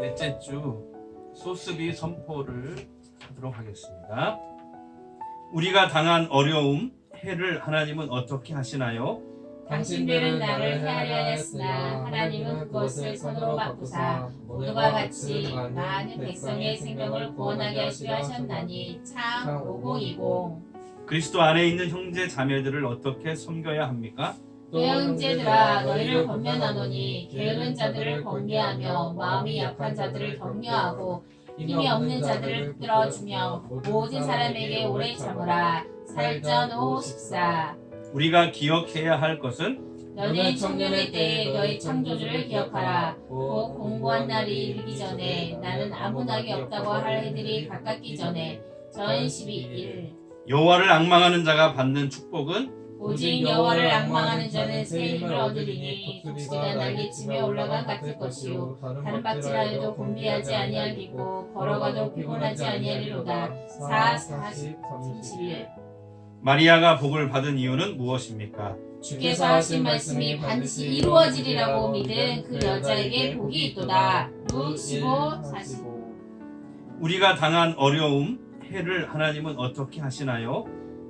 넷째 주 소스비 선포를 하도록 하겠습니다. 우리가 당한 어려움, 해를 하나님은 어떻게 하시나요? 당신들은 나를 헤아려 하였으나 하나님은 그것을 선으로 바꾸사 모두가 같이 많은 백성의 생명을 구원하게 하시려 하셨나니. 창 5020. 그리스도 안에 있는 형제 자매들을 어떻게 섬겨야 합니까? 또 형제들아, 너희를 권면하노니 게으른 자들을 권계하며 마음이 약한 자들을 격려하고 힘이 없는 자들을 붙들어주며 모든 사람에게 오래 참으라. 살전 514. 우리가 기억해야 할 것은 너는 청년의 때에 너희 창조주를 기억하라. 곧 공고한 날이 이르기 전에 나는 아무 낙이 없다고 할 해들이 가깝기 전에. 전 12일. 여호와를 앙망하는 자가 받는 축복은 오직 여호와를 앙망하는 자는 새 힘을 얻으리니 독수리가 날개치며 올라간 같을 것이요 다른 박질하여도 곤비하지 아니하리고 걸어가도 피곤하지 아니하리로다. 4, 40, 31. 마리아가 복을 받은 이유는 무엇입니까? 주께서 하신 말씀이 반드시 이루어지리라고 믿은 그 여자에게 복이 있도다. 루 15, 45. 우리가 당한 어려움, 해를 하나님은 어떻게 하시나요?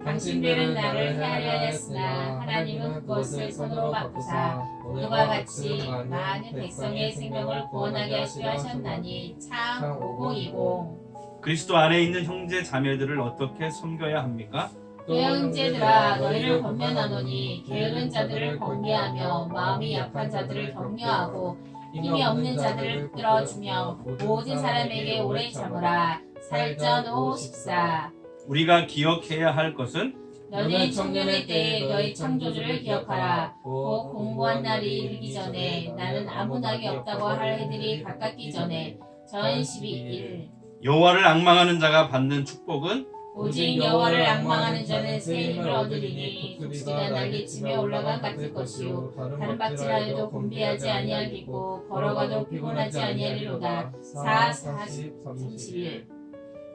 당신들은 나를 헤아려 하였으나 하나님은 그것을 선으로 바꾸사 모두가 같이 많은 백성의 생명을 구원하게 하시려 하셨나니. 창 5020. 그리스도 안에 있는 형제 자매들을 어떻게 섬겨야 합니까? 또 형제들아, 너희를 권면하노니 게으른 자들을 권계하며 마음이 약한 자들을 격려하고 힘이 없는 자들을 붙들어주며 모든 사람에게 오래 참으라. 살전 514. 우리가 기억해야 할 것은 너는 청년의 때에 너희 창조주를 기억하라. 곧 공고한 날이 이르기 전에 나는 아무 낙이 없다고 할 해들이 가깝기 전에. 전 12일. 여호와를 앙망하는 자가 받는 축복은 오직 여호와를 앙망하는 자는 새 힘을 얻으리니 독수리가 날개치며 올라간 같을 것이요 다른 박질하여도 곤비하지 아니하리고 걸어가도 피곤하지 아니하리로다. 4, 40, 31.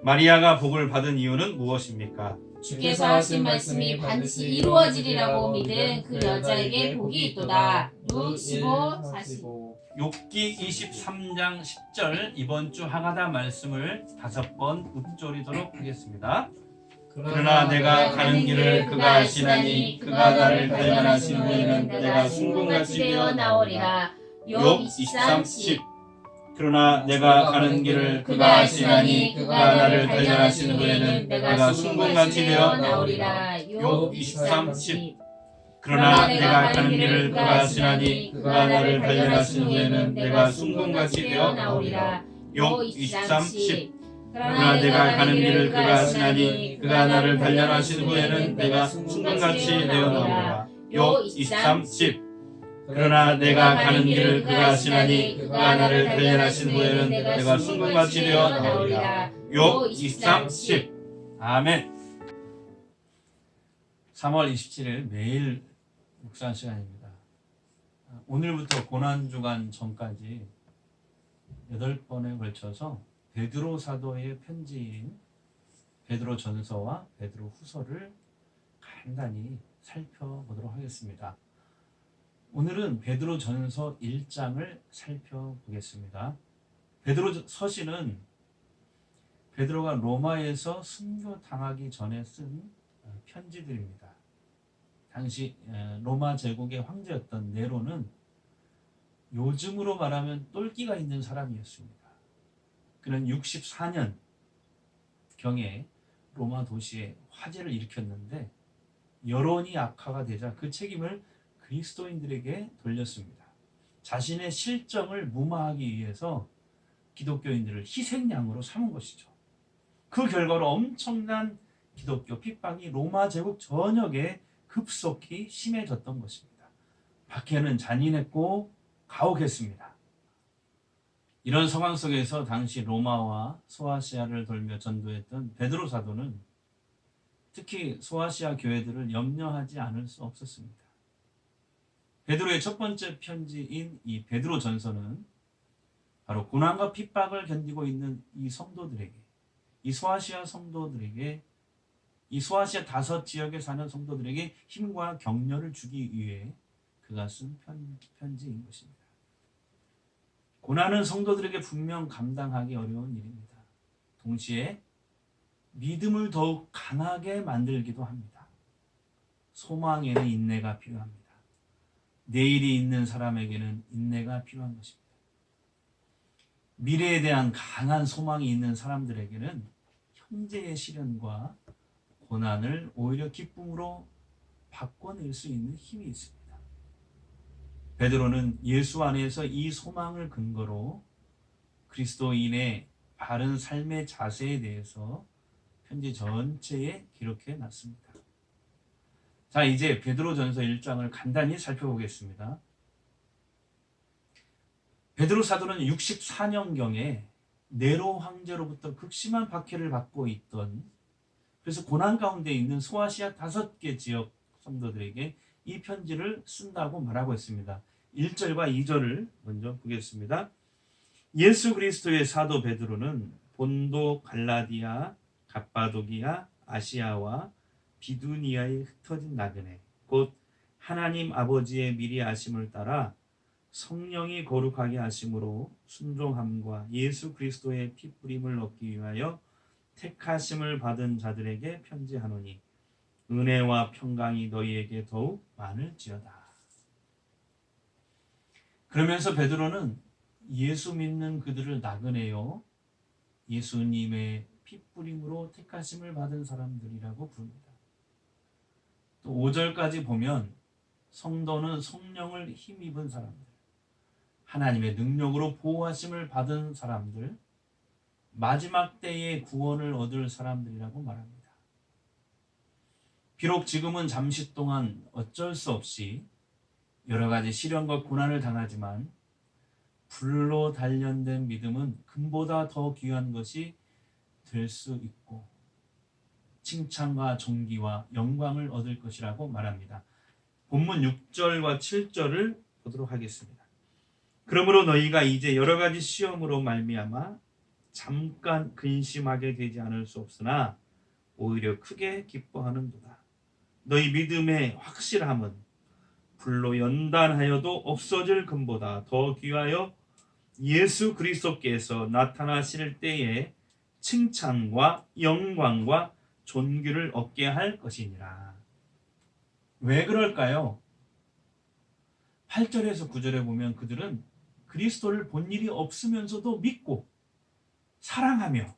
마리아가 복을 받은 이유는 무엇입니까? 주께서 하신 말씀이 반드시 이루어지리라고 믿은 그 여자에게 복이 있도다. 루 15, 45. 욥기 23장 10절 이번 주 하가다 말씀을 5번 읊조리도록 하겠습니다. 그러나 내가 가는 길을 그가 아시나니 그가 나를 발견하신 후에는 내가 숭궁같이 되어 나오리라. 욥 23, 10. 그러나 내가 가는 길을 그가 아시나니 그가 나를 발견하신 후에는 내가 숭궁같이 되어 나오리라. 욥 23, 10. 그러나 내가 가는 길을 그가 아시나니 그가 나를 발견하신 후에는 내가 숭궁같이 되어 나오리라. 욥 23, 10. 그러나 내가 가는 길을 그가 아시나니 그가 나를 발견하신 후에는 내가 숭궁같이 되어 나오리라. 욥 23, 10. 그러나 내가 가는 길을 그가 아시나니 그가 나를 발견하신 후에는 내가 숭궁같이 되어 나오리라. 욥 23, 10. 아멘. 3월 27일 매일 묵상 시간입니다. 오늘부터 고난주간 전까지 8번에 걸쳐서 베드로 사도의 편지인 베드로 전서와 베드로 후서를 간단히 살펴보도록 하겠습니다. 오늘은 베드로 전서 1장을 살펴보겠습니다. 베드로 서신은 베드로가 로마에서 순교당하기 전에 쓴 편지들입니다. 당시 로마 제국의 황제였던 네로는 요즘으로 말하면 똘끼가 있는 사람이었습니다. 그는 64년 경에 로마 도시에 화재를 일으켰는데 여론이 악화가 되자 그 책임을 그리스도인들에게 돌렸습니다. 자신의 실정을 무마하기 위해서 기독교인들을 희생양으로 삼은 것이죠. 그 결과로 엄청난 기독교 핍박이 로마 제국 전역에 급속히 심해졌던 것입니다. 박해는 잔인했고 가혹했습니다. 이런 상황 속에서 당시 로마와 소아시아를 돌며 전도했던 베드로 사도는 특히 소아시아 교회들을 염려하지 않을 수 없었습니다. 베드로의 첫 번째 편지인 이 베드로 전서는 바로 고난과 핍박을 견디고 있는 이 성도들에게, 이 소아시아 성도들에게, 이 소아시아 5 지역에 사는 성도들에게 힘과 격려를 주기 위해 그가 쓴 편지인 것입니다. 고난은 성도들에게 분명 감당하기 어려운 일입니다. 동시에 믿음을 더욱 강하게 만들기도 합니다. 소망에는 인내가 필요합니다. 내일이 있는 사람에게는 인내가 필요한 것입니다. 미래에 대한 강한 소망이 있는 사람들에게는 현재의 시련과 고난을 오히려 기쁨으로 바꿔낼 수 있는 힘이 있습니다. 베드로는 예수 안에서 이 소망을 근거로 그리스도인의 바른 삶의 자세에 대해서 편지 전체에 기록해 놨습니다. 자, 이제 베드로전서 1장을 간단히 살펴보겠습니다. 베드로 사도는 64년경에 네로 황제로부터 극심한 박해를 받고 있던, 그래서 고난 가운데 있는 소아시아 5개 지역 성도들에게 이 편지를 쓴다고 말하고 있습니다. 1절과 2절을 먼저 보겠습니다. 예수 그리스도의 사도 베드로는 본도, 갈라디아, 갑바도기아, 아시아와 비두니아에 흩어진 나그네, 곧 하나님 아버지의 미리 아심을 따라 성령이 거룩하게 하심으로 순종함과 예수 그리스도의 피뿌림을 얻기 위하여 택하심을 받은 자들에게 편지하노니 은혜와 평강이 너희에게 더욱 많을지어다. 그러면서 베드로는 예수 믿는 그들을 나그네요, 예수님의 피뿌림으로 택하심을 받은 사람들이라고 부릅니다. 또 5절까지 보면 성도는 성령을 힘입은 사람들, 하나님의 능력으로 보호하심을 받은 사람들, 마지막 때에 구원을 얻을 사람들이라고 말합니다. 비록 지금은 잠시 동안 어쩔 수 없이 여러 가지 시련과 고난을 당하지만 불로 단련된 믿음은 금보다 더 귀한 것이 될 수 있고 칭찬과 존귀와 영광을 얻을 것이라고 말합니다. 본문 6절과 7절을 보도록 하겠습니다. 그러므로 너희가 이제 여러 가지 시험으로 말미암아 잠깐 근심하게 되지 않을 수 없으나 오히려 크게 기뻐하는도다. 너희 믿음의 확실함은 불로 연단하여도 없어질 금보다 더 귀하여 예수 그리스도께서 나타나실 때에 칭찬과 영광과 존귀를 얻게 할 것이니라. 왜 그럴까요? 8절에서 9절에 보면 그들은 그리스도를 본 일이 없으면서도 믿고 사랑하며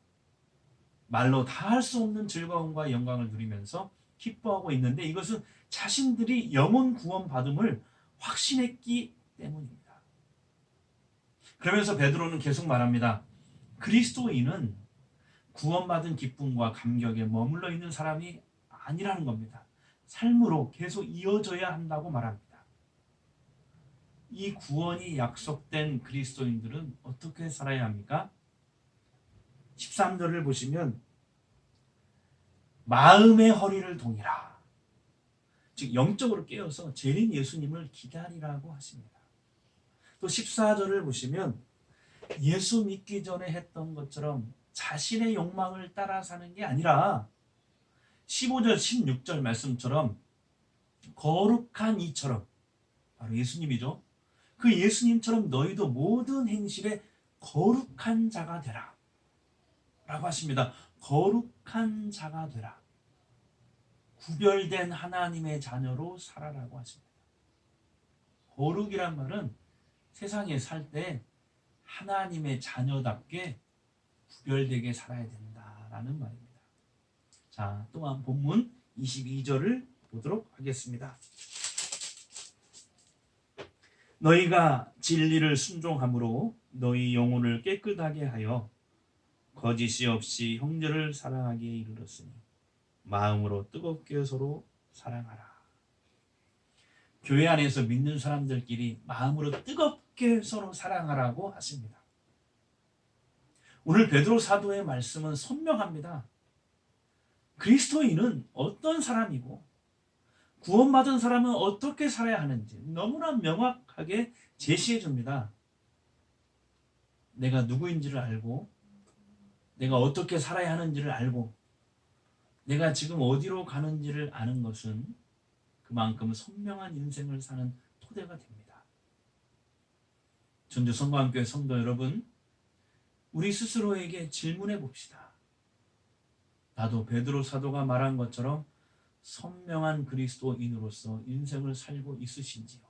말로 다 할 수 없는 즐거움과 영광을 누리면서 기뻐하고 있는데, 이것은 자신들이 영혼 구원 받음을 확신했기 때문입니다. 그러면서 베드로는 계속 말합니다. 그리스도인은 구원받은 기쁨과 감격에 머물러 있는 사람이 아니라는 겁니다. 삶으로 계속 이어져야 한다고 말합니다. 이 구원이 약속된 그리스도인들은 어떻게 살아야 합니까? 13절을 보시면 마음의 허리를 동이라, 즉 영적으로 깨어서 재림 예수님을 기다리라고 하십니다. 또 14절을 보시면 예수 믿기 전에 했던 것처럼 자신의 욕망을 따라 사는 게 아니라 15절 16절 말씀처럼 거룩한 이처럼, 바로 예수님이죠, 그 예수님처럼 너희도 모든 행실에 거룩한 자가 되라 라고 하십니다. 거룩한 자가 되라, 구별된 하나님의 자녀로 살아라고 하십니다. 거룩이란 말은 세상에 살 때 하나님의 자녀답게 구별되게 살아야 된다라는 말입니다. 자, 또한 본문 22절을 보도록 하겠습니다. 너희가 진리를 순종함으로 너희 영혼을 깨끗하게 하여 거짓이 없이 형제를 사랑하기에 이르렀으니 마음으로 뜨겁게 서로 사랑하라. 교회 안에서 믿는 사람들끼리 마음으로 뜨겁게 서로 사랑하라고 하십니다. 오늘 베드로 사도의 말씀은 선명합니다. 그리스도인은 어떤 사람이고 구원받은 사람은 어떻게 살아야 하는지 너무나 명확하게 제시해 줍니다. 내가 누구인지를 알고, 내가 어떻게 살아야 하는지를 알고, 내가 지금 어디로 가는지를 아는 것은 그만큼 선명한 인생을 사는 토대가 됩니다. 전주 성광교회 성도 여러분, 우리 스스로에게 질문해 봅시다. 나도 베드로 사도가 말한 것처럼 선명한 그리스도인으로서 인생을 살고 있으신지요?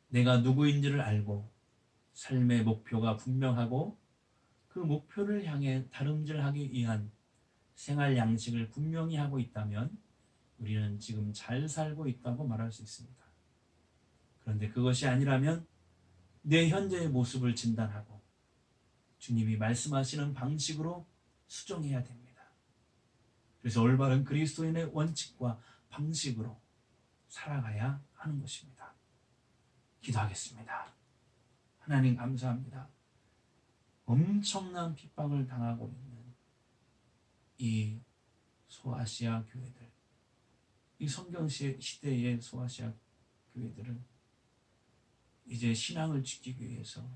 내가 누구인지를 알고 삶의 목표가 분명하고 그 목표를 향해 다름질하기 위한 생활 양식을 분명히 하고 있다면 우리는 지금 잘 살고 있다고 말할 수 있습니다. 그런데 그것이 아니라면 내 현재의 모습을 진단하고 주님이 말씀하시는 방식으로 수정해야 됩니다. 그래서 올바른 그리스도인의 원칙과 방식으로 살아가야 하는 것입니다. 기도하겠습니다. 하나님 감사합니다. 엄청난 핍박을 당하고 있는 이 소아시아 교회들, 이 성경 시대의 소아시아 교회들은 이제 신앙을 지키기 위해서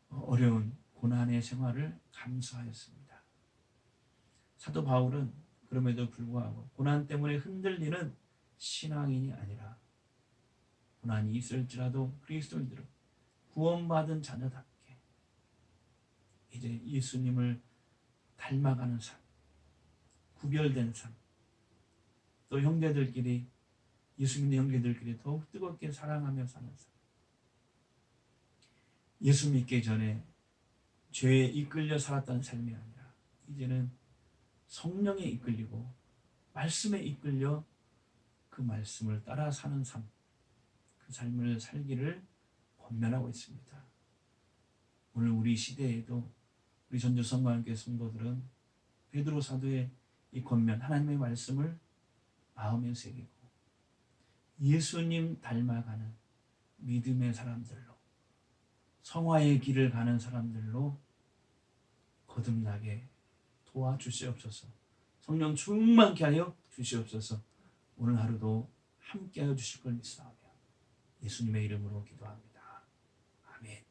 어려운 고난의 생활을 감수하였습니다. 사도 바울은 그럼에도 불구하고 고난 때문에 흔들리는 신앙인이 아니라 고난이 있을지라도 그리스도인들은 구원받은 자녀답게 이제 예수님을 닮아가는 삶, 구별된 삶, 또 형제들끼리 예수 믿는 형제들끼리 더욱 뜨겁게 사랑하며 사는 삶. 예수 믿기 전에 죄에 이끌려 살았던 삶이 아니라 이제는 성령에 이끌리고 말씀에 이끌려 그 말씀을 따라 사는 삶, 그 삶을 살기를 권면하고 있습니다. 오늘 우리 시대에도 우리 전주 성광교회 성도들은 베드로 사도의 이 권면, 하나님의 말씀을 마음에 새기고 예수님 닮아가는 믿음의 사람들로, 성화의 길을 가는 사람들로 거듭나게 도와주시옵소서. 성령 충만케 하여 주시옵소서. 오늘 하루도 함께하여 주실 걸 믿사오며 예수님의 이름으로 기도합니다. 아멘.